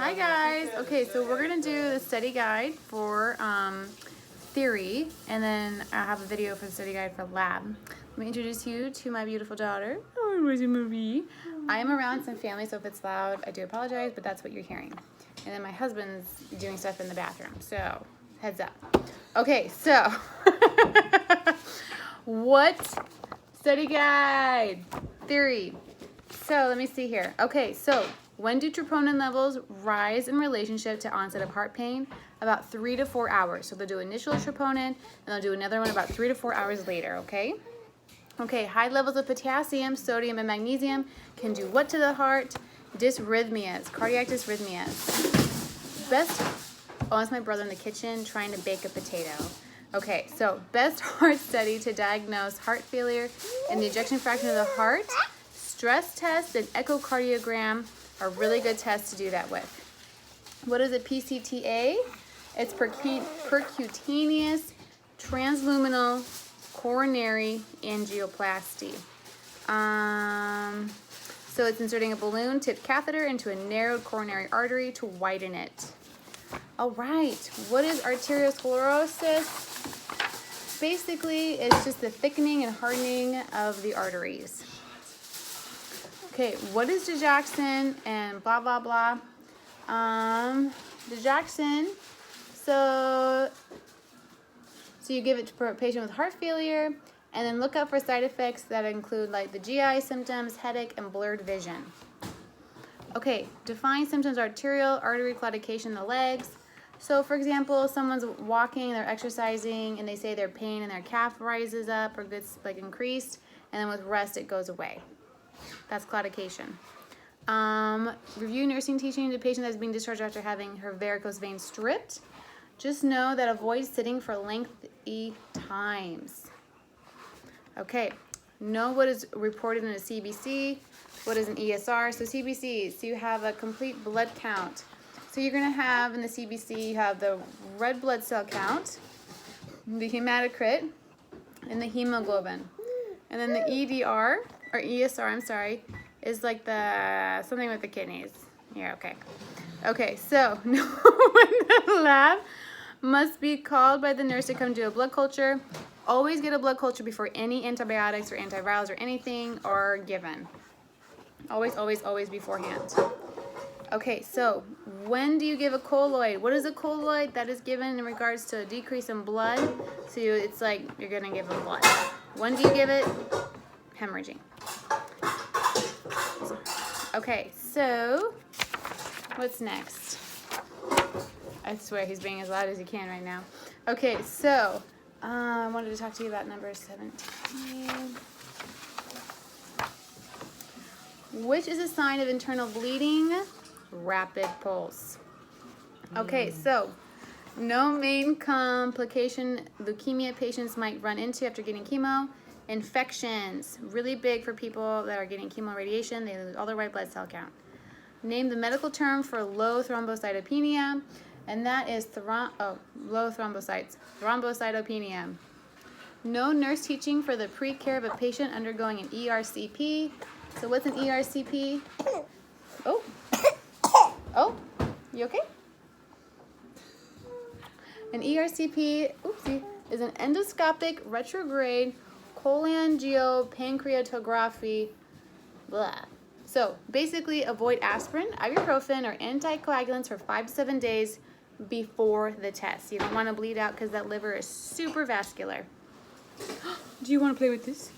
Hi guys. Okay, so we're gonna do the study guide for theory, and then I have a video for the study guide for lab. Let me introduce you to my beautiful daughter. Oh, where's your movie? I am around some family, so if it's loud, I do apologize, but that's what you're hearing. And then my husband's doing stuff in the bathroom, so heads up. Okay, so what study guide? Theory. So let me see here. Okay, so when do troponin levels rise in relationship to onset of heart pain? About 3 to 4 hours. So they'll do initial troponin, and they'll do another one about 3 to 4 hours later, okay? Okay, high levels of potassium, sodium, and magnesium can do what to the heart? Dysrhythmias, cardiac dysrhythmias. That's my brother in the kitchen trying to bake a potato. Okay, so best heart study to diagnose heart failure and the ejection fraction of the heart. Stress test and echocardiogram are really good tests to do that with. What is a PCTA? It's percutaneous transluminal coronary angioplasty. So it's inserting a balloon-tipped catheter into a narrowed coronary artery to widen it. All right, what is arteriosclerosis? Basically, it's just the thickening and hardening of the arteries. Okay, what is digoxin and blah, blah, blah? Digoxin, so you give it to a patient with heart failure, and then look out for side effects that include like the GI symptoms, headache, and blurred vision. Okay, define symptoms: arterial, artery claudication in the legs. So for example, someone's walking, they're exercising, and they say their pain in their calf rises up or gets like increased, and then with rest it goes away. That's claudication. Review nursing teaching to patient that's being discharged after having her varicose vein stripped. Just know that avoid sitting for lengthy times. Okay, know what is reported in a CBC, what is an ESR. So CBC, so you have a complete blood count. So you're gonna have in the CBC, you have the red blood cell count, the hematocrit, and the hemoglobin. And then the EDR, or ESR, I'm sorry, is like the something with the kidneys. Yeah, okay. Okay, so when the lab must be called by the nurse to come do a blood culture. Always get a blood culture before any antibiotics or antivirals or anything are given. Always, always, always beforehand. Okay, so when do you give a colloid? What is a colloid? That is given in regards to a decrease in blood. So it's like you're gonna give them blood. When do you give it? Hemorrhaging. Okay, so what's next? I swear he's being as loud as he can right now. Okay, so I wanted to talk to you about number 17. Which is a sign of internal bleeding? Rapid pulse. Okay, so no main complication leukemia patients might run into after getting chemo. Infections, really big for people that are getting chemo radiation. They lose all their white blood cell count. Name the medical term for low thrombocytopenia, and that is low thrombocytes, thrombocytopenia. No nurse teaching for the pre-care of a patient undergoing an ERCP. So what's an ERCP? Oh, you okay? An ERCP, oopsie, is an endoscopic retrograde cholangiopancreatography, blah. So basically avoid aspirin, ibuprofen, or anticoagulants for 5 to 7 days before the test. You don't want to bleed out because that liver is super vascular. Do you want to play with this?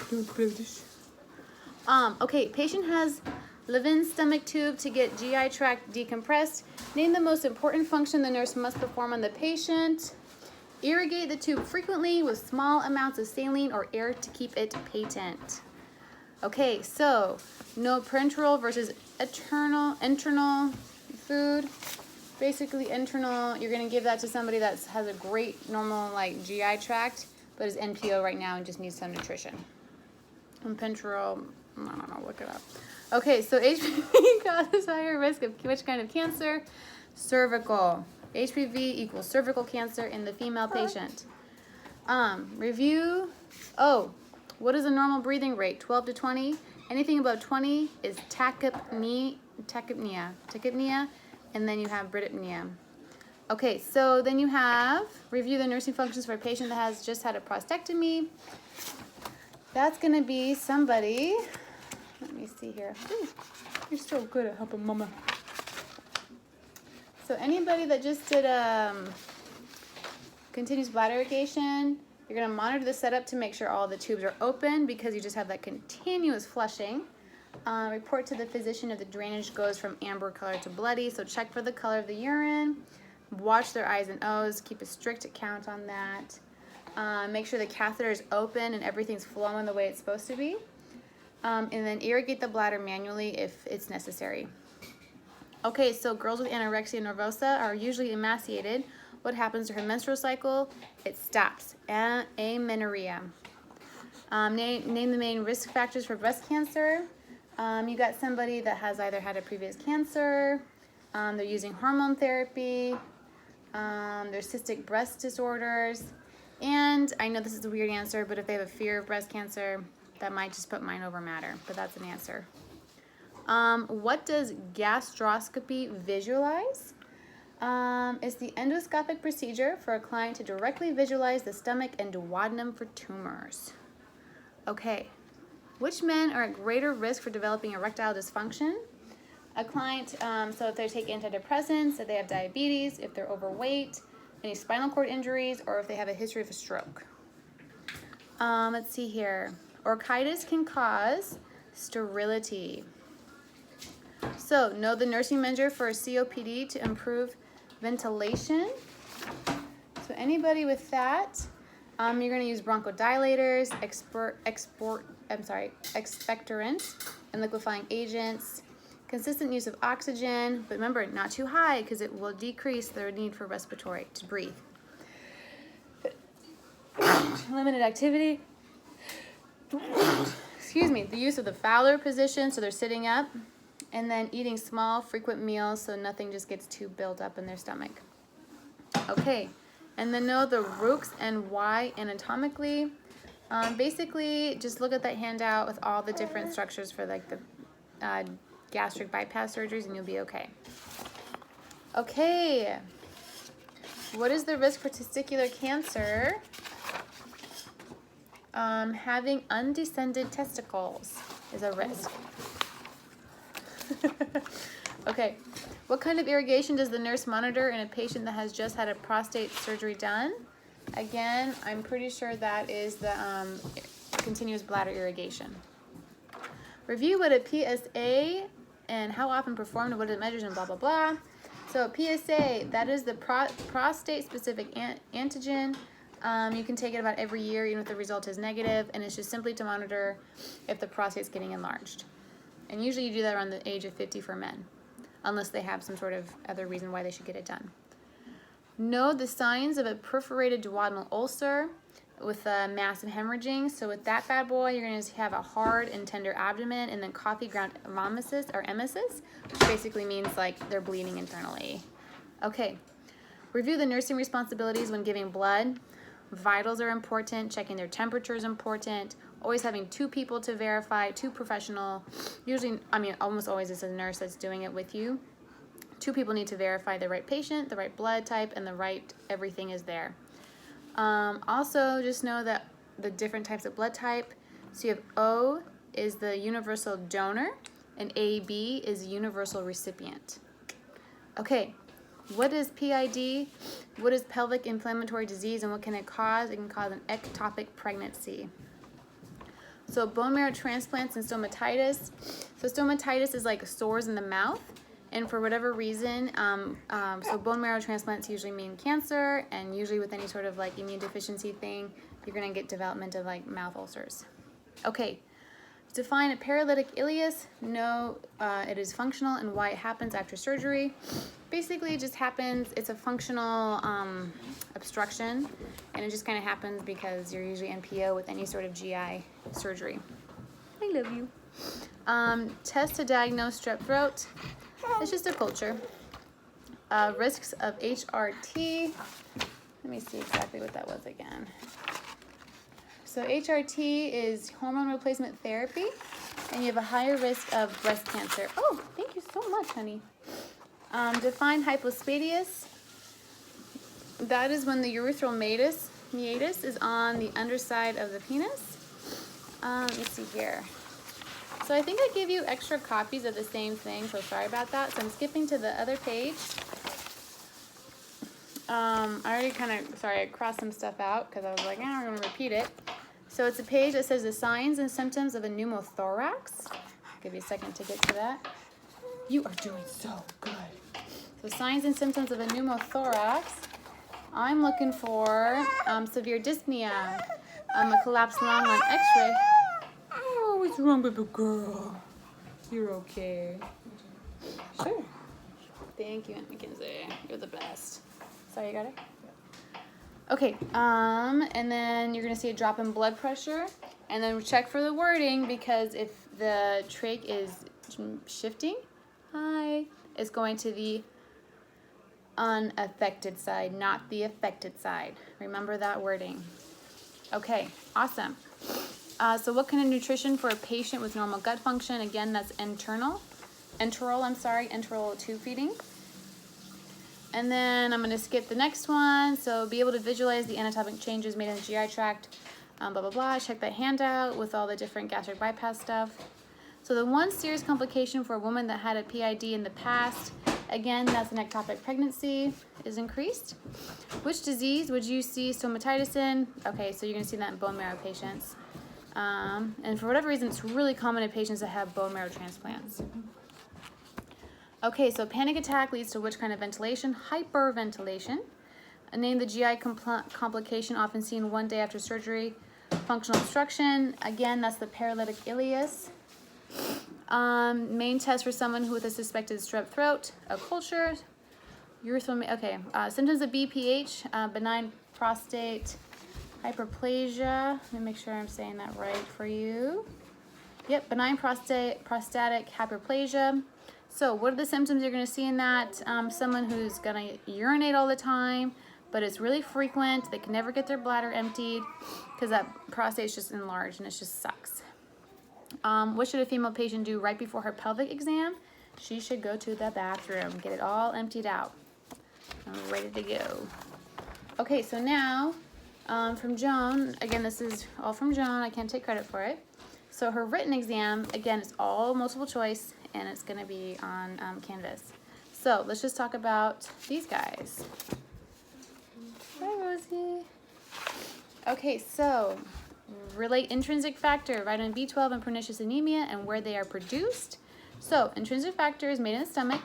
Do you want to play with this? Okay, patient has Levin's stomach tube to get GI tract decompressed. Name the most important function the nurse must perform on the patient. Irrigate the tube frequently with small amounts of saline or air to keep it patent. Okay, so no parenteral versus internal food. Basically internal, you're gonna give that to somebody that has a great normal like GI tract, but is NPO right now and just needs some nutrition. And parenteral, I don't know, look it up. Okay, so HPV causes higher risk of which kind of cancer? Cervical. HPV equals cervical cancer in the female patient. Review. What is a normal breathing rate? 12 to 20. Anything above 20 is tachypnea tachypnea, and then you have bradypnea. Okay, so then you have review the nursing functions for a patient that has just had a prostatectomy. That's going to be somebody, let me see here. Ooh, you're so good at helping mama. So anybody that just did continuous bladder irrigation, you're going to monitor the setup to make sure all the tubes are open because you just have that continuous flushing. Report to the physician if the drainage goes from amber color to bloody, so check for the color of the urine. Watch their I's and O's, keep a strict count on that. Make sure the catheter is open and everything's flowing the way it's supposed to be. And then irrigate the bladder manually if it's necessary. Okay, so girls with anorexia nervosa are usually emaciated. What happens to her menstrual cycle? It stops. Amenorrhea. Name the main risk factors for breast cancer. You got somebody that has either had a previous cancer, they're using hormone therapy, there's cystic breast disorders, and I know this is a weird answer, but if they have a fear of breast cancer, that might just put mind over matter, but that's an answer. What does gastroscopy visualize? It's the endoscopic procedure for a client to directly visualize the stomach and duodenum for tumors. Okay, which men are at greater risk for developing erectile dysfunction? A client, so if they take antidepressants, if they have diabetes, if they're overweight, any spinal cord injuries, or if they have a history of a stroke. Let's see here. Orchitis can cause sterility. So know the nursing measure for COPD to improve ventilation. So anybody with that, you're going to use bronchodilators, expectorants, and liquefying agents. Consistent use of oxygen, but remember, not too high because it will decrease their need for respiratory to breathe. Limited activity. Excuse me. The use of the Fowler position, so they're sitting up, and then eating small, frequent meals so nothing just gets too built up in their stomach. Okay, and then know the Roux and Y anatomically. Basically, just look at that handout with all the different structures for like the gastric bypass surgeries and you'll be okay. Okay, what is the risk for testicular cancer? Having undescended testicles is a risk. Okay, what kind of irrigation does the nurse monitor in a patient that has just had a prostate surgery done? Again, I'm pretty sure that is the continuous bladder irrigation. Review what a PSA and how often performed and what it measures and blah, blah, blah. So PSA, that is the prostate-specific antigen. You can take it about every year, even if the result is negative, and it's just simply to monitor if the prostate's getting enlarged. And usually you do that around the age of 50 for men, unless they have some sort of other reason why they should get it done. Know the signs of a perforated duodenal ulcer with massive hemorrhaging. So with that bad boy, you're going to have a hard and tender abdomen, and then coffee ground emesis, which basically means like they're bleeding internally. Okay, review the nursing responsibilities when giving blood. Vitals are important, checking their temperature is important, always having 2 people to verify, 2 professional, usually, almost always it's a nurse that's doing it with you. 2 people need to verify the right patient, the right blood type, and the right everything is there. Also, just know that the different types of blood type, so you have O is the universal donor, and AB is universal recipient. Okay, what is PID? What is pelvic inflammatory disease, and what can it cause? It can cause an ectopic pregnancy. So bone marrow transplants and stomatitis. So stomatitis is like sores in the mouth. And for whatever reason, so bone marrow transplants usually mean cancer, and usually with any sort of like immune deficiency thing, you're gonna get development of like mouth ulcers. Okay, define a paralytic ileus. No, it is functional and why it happens after surgery. Basically, it just happens, it's a functional obstruction, and it just kind of happens because you're usually NPO with any sort of GI surgery. I love you. Test to diagnose strep throat. It's just a culture. Risks of HRT. Let me see exactly what that was again. So HRT is hormone replacement therapy. and you have a higher risk of breast cancer. Oh, thank you so much, honey. Define hypospadias. That is when the urethral meatus is on the underside of the penis. Let me see here. So I think I gave you extra copies of the same thing, so sorry about that. So I'm skipping to the other page. I already I crossed some stuff out because I was like, I'm going to repeat it. So it's a page that says the signs and symptoms of a pneumothorax. I'll give you a second to get to that. You are doing so good. So signs and symptoms of a pneumothorax. I'm looking for severe dyspnea, a collapsed lung on x-ray. Oh, what's wrong, baby girl? You're okay. Sure. Thank you, Aunt Mackenzie. You're the best. Sorry, you got it? Okay, and then you're gonna see a drop in blood pressure, and then check for the wording, because if the trach is shifting, it's going to the unaffected side, not the affected side. Remember that wording. Okay, awesome. So what kind of nutrition for a patient with normal gut function? Again, that's enteral tube feeding. And then I'm going to skip the next one. So be able to visualize the anatomic changes made in the GI tract, blah, blah, blah. Check that handout with all the different gastric bypass stuff. So the one serious complication for a woman that had a PID in the past, again, that's an ectopic pregnancy, is increased. Which disease would you see stomatitis in? Okay, so you're going to see that in bone marrow patients. And for whatever reason, it's really common in patients that have bone marrow transplants. Okay, so panic attack leads to which kind of ventilation? Hyperventilation. Name the GI complication often seen one day after surgery. Functional obstruction. Again, that's the paralytic ileus. Main test for someone who with a suspected strep throat. A culture. Urethral. Okay. Symptoms of BPH. Benign prostate hyperplasia. Let me make sure I'm saying that right for you. Yep. Benign prostatic hyperplasia. So what are the symptoms you're going to see in that? Someone who's going to urinate all the time, but it's really frequent. They can never get their bladder emptied because that prostate's just enlarged and it just sucks. What should a female patient do right before her pelvic exam? She should go to the bathroom, get it all emptied out. I'm ready to go. Okay, so now from Joan, again, this is all from Joan. I can't take credit for it. So her written exam, again, it's all multiple choice, and it's going to be on Canvas. So let's just talk about these guys. Hi, Rosie. Okay, so relate intrinsic factor, vitamin B12 and pernicious anemia, and where they are produced. So intrinsic factor is made in the stomach.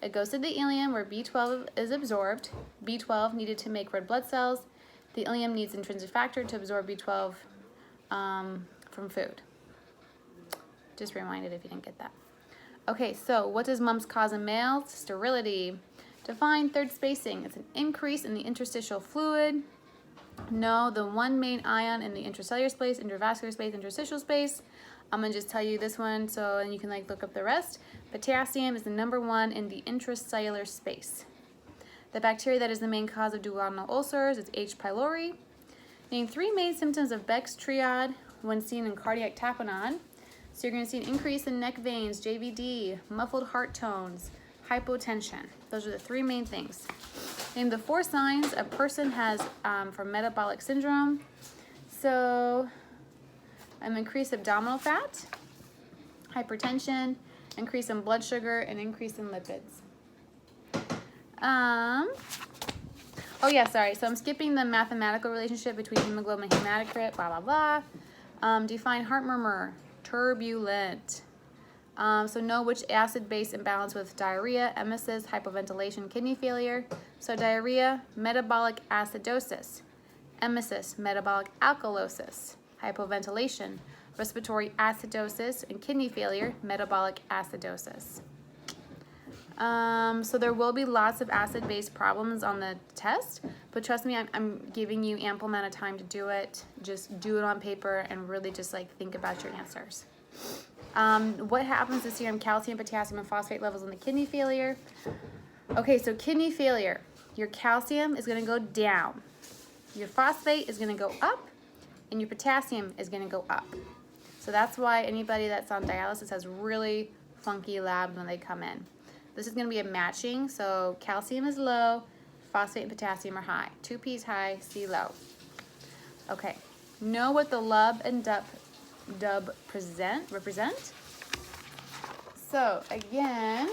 It goes to the ileum where B12 is absorbed. B12 needed to make red blood cells. The ileum needs intrinsic factor to absorb B12 from food. Just reminded if you didn't get that. Okay, so what does mumps cause in males? Sterility. Define third spacing. It's an increase in the interstitial fluid. No, the one main ion in the intracellular space, intravascular space, interstitial space. I'm going to just tell you this one so you can look up the rest. Potassium is the #1 in the intracellular space. The bacteria that is the main cause of duodenal ulcers is H. pylori. Name 3 main symptoms of Beck's triad when seen in cardiac tamponade. So you're going to see an increase in neck veins, JVD, muffled heart tones, hypotension. Those are the 3 main things. Name the 4 signs a person has for metabolic syndrome. So increase abdominal fat, hypertension, increase in blood sugar, and increase in lipids. Oh yeah, sorry. So I'm skipping the mathematical relationship between hemoglobin and hematocrit, blah, blah, blah. Define heart murmur. Turbulent. So know which acid-base imbalance with diarrhea, emesis, hypoventilation, kidney failure. So diarrhea, metabolic acidosis. Emesis, metabolic alkalosis. Hypoventilation, respiratory acidosis, and kidney failure, metabolic acidosis. So there will be lots of acid-based problems on the test, but trust me, I'm giving you ample amount of time to do it. Just do it on paper and really just think about your answers. What happens to serum calcium, potassium, and phosphate levels in the kidney failure? Okay, so kidney failure, your calcium is going to go down, your phosphate is going to go up, and your potassium is going to go up. So that's why anybody that's on dialysis has really funky labs when they come in. This is going to be a matching, so calcium is low, phosphate and potassium are high. 2P's high, C low. Okay, know what the lub and dub represent. So again,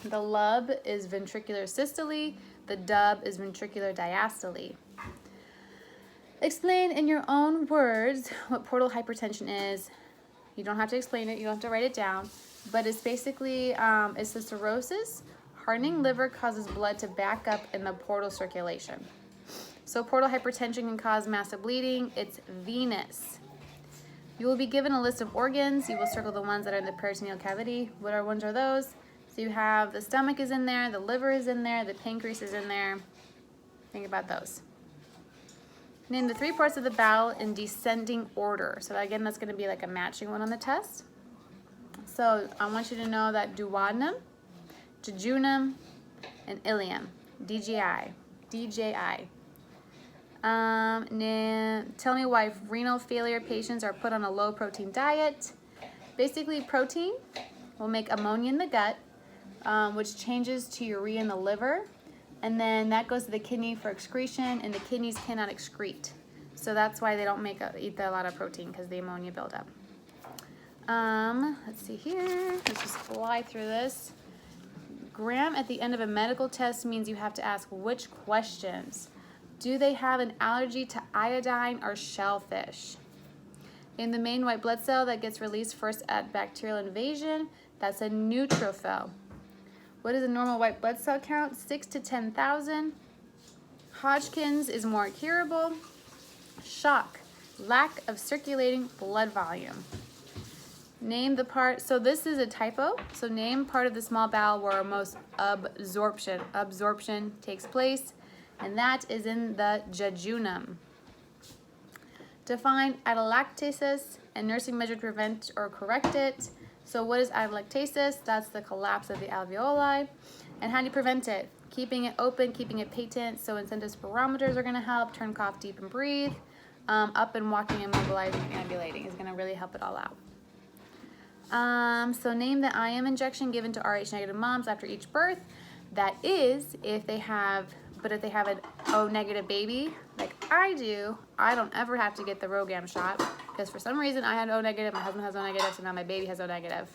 the lub is ventricular systole, the dub is ventricular diastole. Explain in your own words what portal hypertension is. You don't have to explain it, you don't have to write it down, but it's basically, it's the cirrhosis. Hardening liver causes blood to back up in the portal circulation. So portal hypertension can cause massive bleeding. It's venous. You will be given a list of organs. You will circle the ones that are in the peritoneal cavity. What ones are those? So you have the stomach is in there, the liver is in there, the pancreas is in there. Think about those. Name the 3 parts of the bowel in descending order. So again, that's going to be like a matching one on the test. So I want you to know that duodenum, jejunum, and ileum. DJI. Tell me why renal failure patients are put on a low protein diet. Basically, protein will make ammonia in the gut, which changes to urea in the liver, and then that goes to the kidney for excretion, and the kidneys cannot excrete. So that's why they don't eat a lot of protein, because the ammonia buildup. Let's see here. Let's just fly through this. Gram at the end of a medical test means you have to ask which questions. Do they have an allergy to iodine or shellfish? In the main white blood cell that gets released first at bacterial invasion, that's a neutrophil. What is a normal white blood cell count? 6 to 10,000. Hodgkin's is more curable. Shock, lack of circulating blood volume. Name the part, so this is a typo, so name part of the small bowel where most absorption takes place, and that is in the jejunum. Define atelectasis and nursing measure to prevent or correct it. So what is atelectasis? That's the collapse of the alveoli. And how do you prevent it? Keeping it open, keeping it patent, so incentive spirometers are going to help. Turn, cough, deep, and breathe. Up and walking and mobilizing and ambulating is going to really help it all out. So name the IM injection given to Rh negative moms after each birth. That is if they have an O negative baby, like I do, I don't ever have to get the RhoGAM shot, because for some reason I had O negative, my husband has O negative, so now my baby has O negative.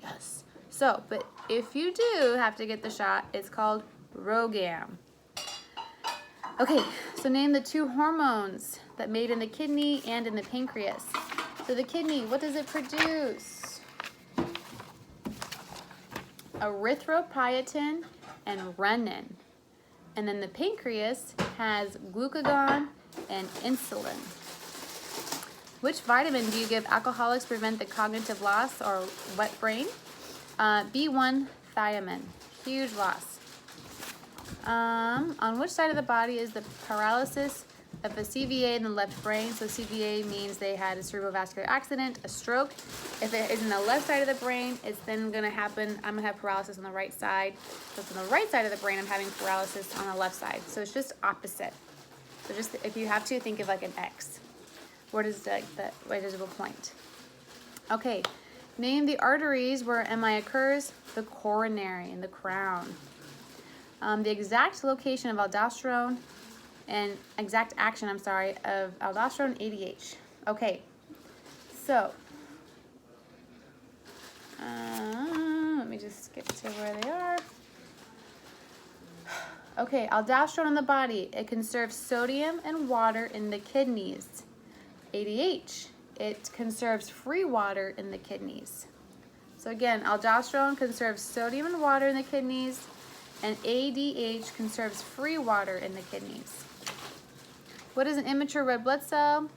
Yes. So, but if you do have to get the shot, it's called RhoGAM. Okay, so name the 2 hormones that made in the kidney and in the pancreas. So the kidney, what does it produce? Erythropoietin and renin. And then the pancreas has glucagon and insulin. Which vitamin do you give alcoholics to prevent the cognitive loss or wet brain? B1 thiamine. Huge loss. On which side of the body is the paralysis of a CVA in the left brain? So CVA means they had a cerebrovascular accident, a stroke. If it is in the left side of the brain, it's then going to happen, I'm going to have paralysis on the right side. So it's on the right side of the brain, I'm having paralysis on the left side. So it's just opposite. So just, if you have to, think of like an X. What is the right visible point? Okay, name the arteries where MI occurs. The coronary and the crown. The exact location of aldosterone and exact action, of aldosterone ADH. Okay, so let me just skip to where they are. Okay, aldosterone in the body, it conserves sodium and water in the kidneys. ADH, it conserves free water in the kidneys. So again, aldosterone conserves sodium and water in the kidneys, and ADH conserves free water in the kidneys. What is an immature red blood cell?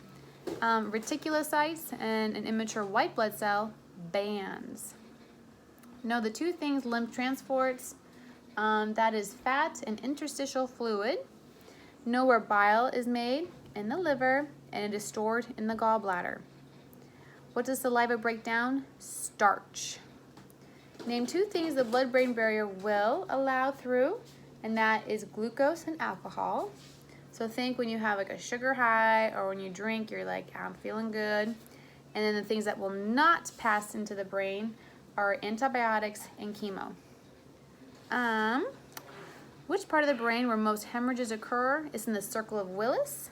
Reticulocytes, and an immature white blood cell, bands. Know the 2 things lymph transports, that is fat and interstitial fluid. Know where bile is made, in the liver, and it is stored in the gallbladder. What does saliva break down? Starch. Name 2 things the blood-brain barrier will allow through, and that is glucose and alcohol. So think when you have like a sugar high, or when you drink, you're like, I'm feeling good. And then the things that will not pass into the brain are antibiotics and chemo. Which part of the brain where most hemorrhages occur is in the circle of Willis?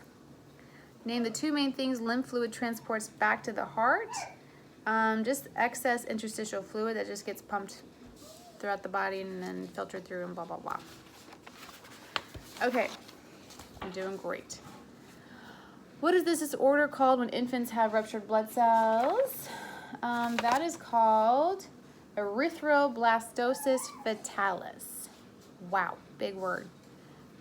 Name the two main things lymph fluid transports back to the heart. Just excess interstitial fluid that just gets pumped throughout the body and then filtered through and blah, blah, blah. Okay, I'm doing great. What is this disorder called when infants have ruptured blood cells? That is called erythroblastosis fetalis. Wow, big word.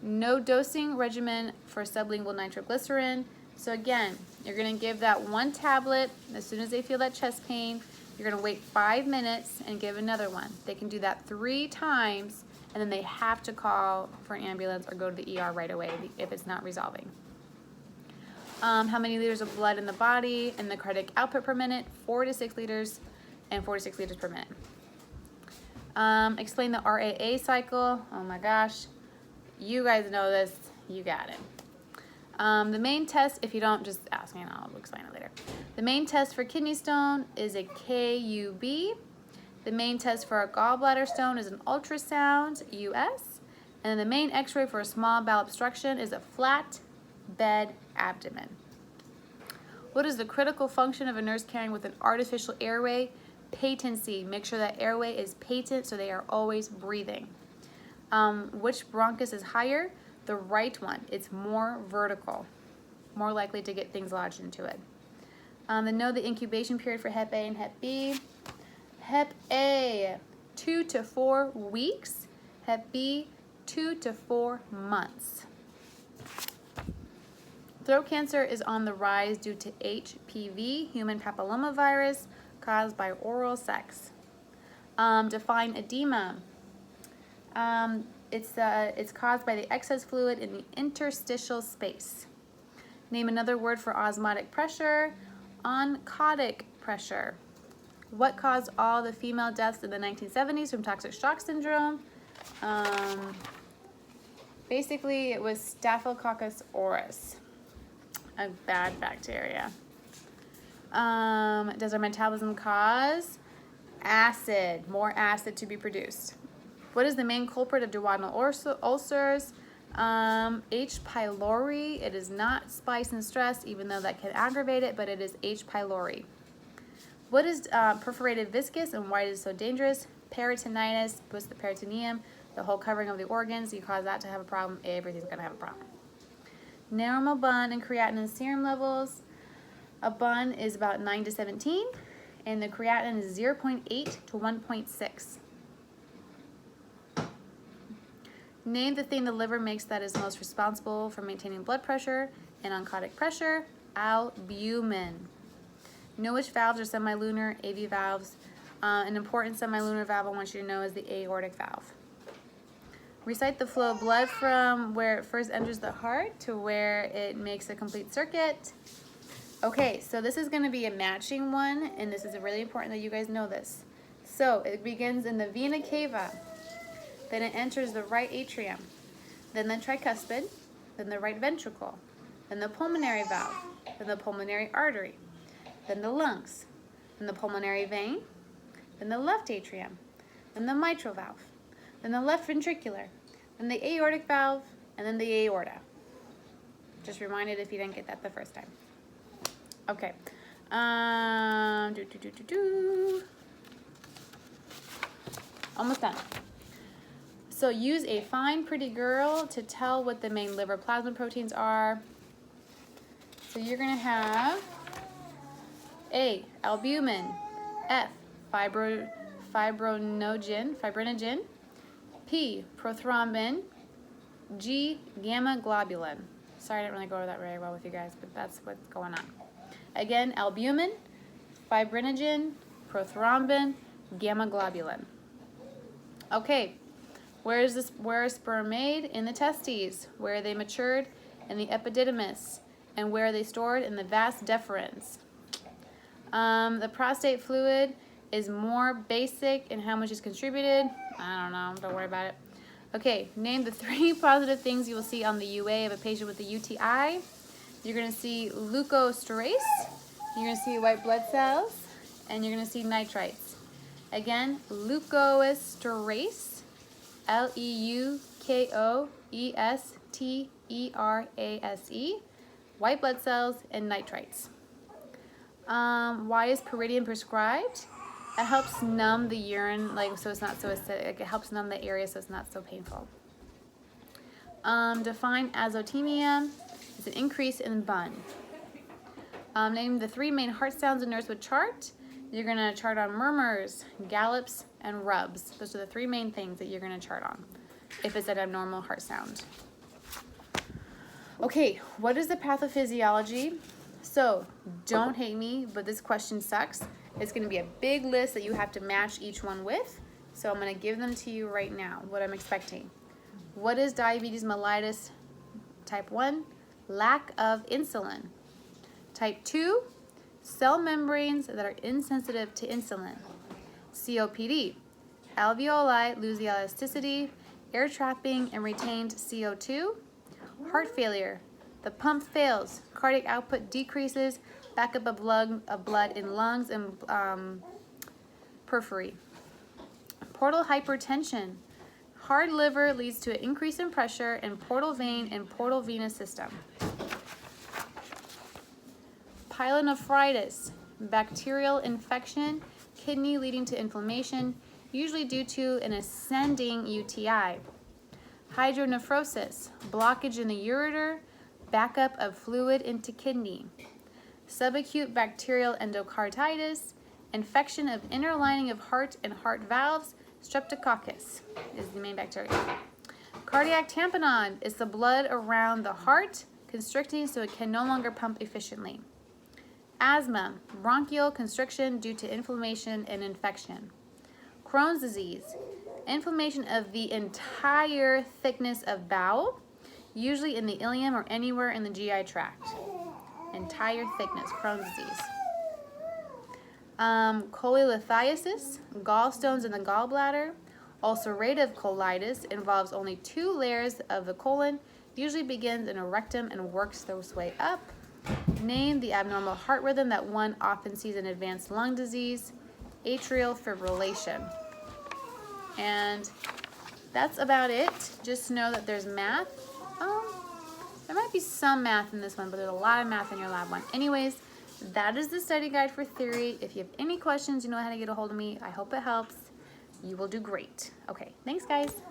No dosing regimen for sublingual nitroglycerin. So again, you're going to give that one tablet as soon as they feel that chest pain. You're going to wait 5 minutes and give another one. They can do that 3 times, and then they have to call for an ambulance or go to the ER right away if it's not resolving. How many liters of blood in the body and the cardiac output per minute? 4 to 6 liters and 4 to 6 liters per minute. Explain the RAA cycle. Oh my gosh. You guys know this. You got it. The main test, if you don't, just ask me and I'll explain it later. The main test for kidney stone is a KUB. The main test for a gallbladder stone is an ultrasound, US. And the main x-ray for a small bowel obstruction is a flat bed abdomen. What is the critical function of a nurse caring with an artificial airway? Patency. Make sure that airway is patent so they are always breathing. Which bronchus is higher? The right one. It's more vertical, more likely to get things lodged into it. Then know the incubation period for Hep A and Hep B. Hep A, 2 to 4 weeks. Hep B, 2 to 4 months. Throat cancer is on the rise due to HPV, human papillomavirus, caused by oral sex. Define edema. It's caused by the excess fluid in the interstitial space. Name another word for osmotic pressure. Oncotic pressure. What caused all the female deaths in the 1970s from toxic shock syndrome? Basically, it was Staphylococcus aureus, a bad bacteria. Does our metabolism cause acid, more acid to be produced? What is the main culprit of duodenal ulcers? H. pylori. It is not spice and stress, even though that can aggravate it, but it is H. pylori. What is perforated viscus and why is it so dangerous? Peritonitis, boosts the peritoneum, the whole covering of the organs. You cause that to have a problem, everything's going to have a problem. Normal bun and creatinine serum levels. A bun is about 9 to 17, and the creatinine is 0.8 to 1.6. Name the thing the liver makes that is most responsible for maintaining blood pressure and oncotic pressure. Albumin. Know which valves are semilunar, AV valves. An important semilunar valve I want you to know is the aortic valve. Recite the flow of blood from where it first enters the heart to where it makes a complete circuit. Okay, so this is going to be a matching one, and this is really important that you guys know this. So it begins in the vena cava, then it enters the right atrium, then the tricuspid, then the right ventricle, then the pulmonary valve, then the pulmonary artery, then the lungs, then the pulmonary vein, then the left atrium, then the mitral valve, then the left ventricular, then the aortic valve, and then the aorta. Just reminded if you didn't get that the first time. Okay. Almost done. So use a fine, pretty girl to tell what the main liver plasma proteins are. So you're going to have A, albumin, F, fibrinogen, P, prothrombin, G, gamma globulin. Sorry I didn't really go over that very well with you guys, but that's what's going on. Again, albumin, fibrinogen, prothrombin, gamma globulin. Okay, where is sperm made? In the testes. Where are they matured? In the epididymis. And where are they stored? In the vas deferens. The prostate fluid is more basic in how much is contributed. I don't know, don't worry about it. Okay, name the 3 positive things you will see on the UA of a patient with a UTI. You're going to see leukosterase, you're going to see white blood cells, and you're going to see nitrites. Again, leukoesterase, Leukoesterase, white blood cells, and nitrites. Why is Pyridine prescribed? It helps numb the urine, so it's not so acidic. It helps numb the area so it's not so painful. Define azotemia. It's an increase in BUN. Name the 3 main heart sounds a nurse would chart. You're going to chart on murmurs, gallops, and rubs. Those are the 3 main things that you're going to chart on if it's an abnormal heart sound. Okay, what is the pathophysiology? So, don't hate me, but this question sucks. It's going to be a big list that you have to match each one with. So I'm going to give them to you right now, what I'm expecting. What is diabetes mellitus type 1? Lack of insulin. Type 2, cell membranes that are insensitive to insulin. COPD, alveoli lose the elasticity, air trapping and retained CO2. Heart failure, the pump fails, cardiac output decreases, backup of blood in lungs and periphery. Portal hypertension, hard liver leads to an increase in pressure in portal vein and portal venous system. Pyelonephritis, bacterial infection, kidney leading to inflammation, usually due to an ascending UTI. Hydronephrosis, blockage in the ureter, backup of fluid into kidney. Subacute bacterial endocarditis, infection of inner lining of heart and heart valves, streptococcus is the main bacteria. Cardiac tamponade is the blood around the heart constricting so it can no longer pump efficiently. Asthma, bronchial constriction due to inflammation and infection. Crohn's disease, inflammation of the entire thickness of bowel, usually in the ileum or anywhere in the GI tract. Entire thickness, Crohn's disease. Cholelithiasis, gallstones in the gallbladder. Ulcerative colitis involves only 2 layers of the colon, usually begins in a rectum and works its way up. Name the abnormal heart rhythm that one often sees in advanced lung disease. Atrial fibrillation. And that's about it. Just know that there's math. There might be some math in this one, but there's a lot of math in your lab one. Anyways, that is the study guide for theory. If you have any questions, you know how to get a hold of me. I hope it helps. You will do great. Okay, thanks guys.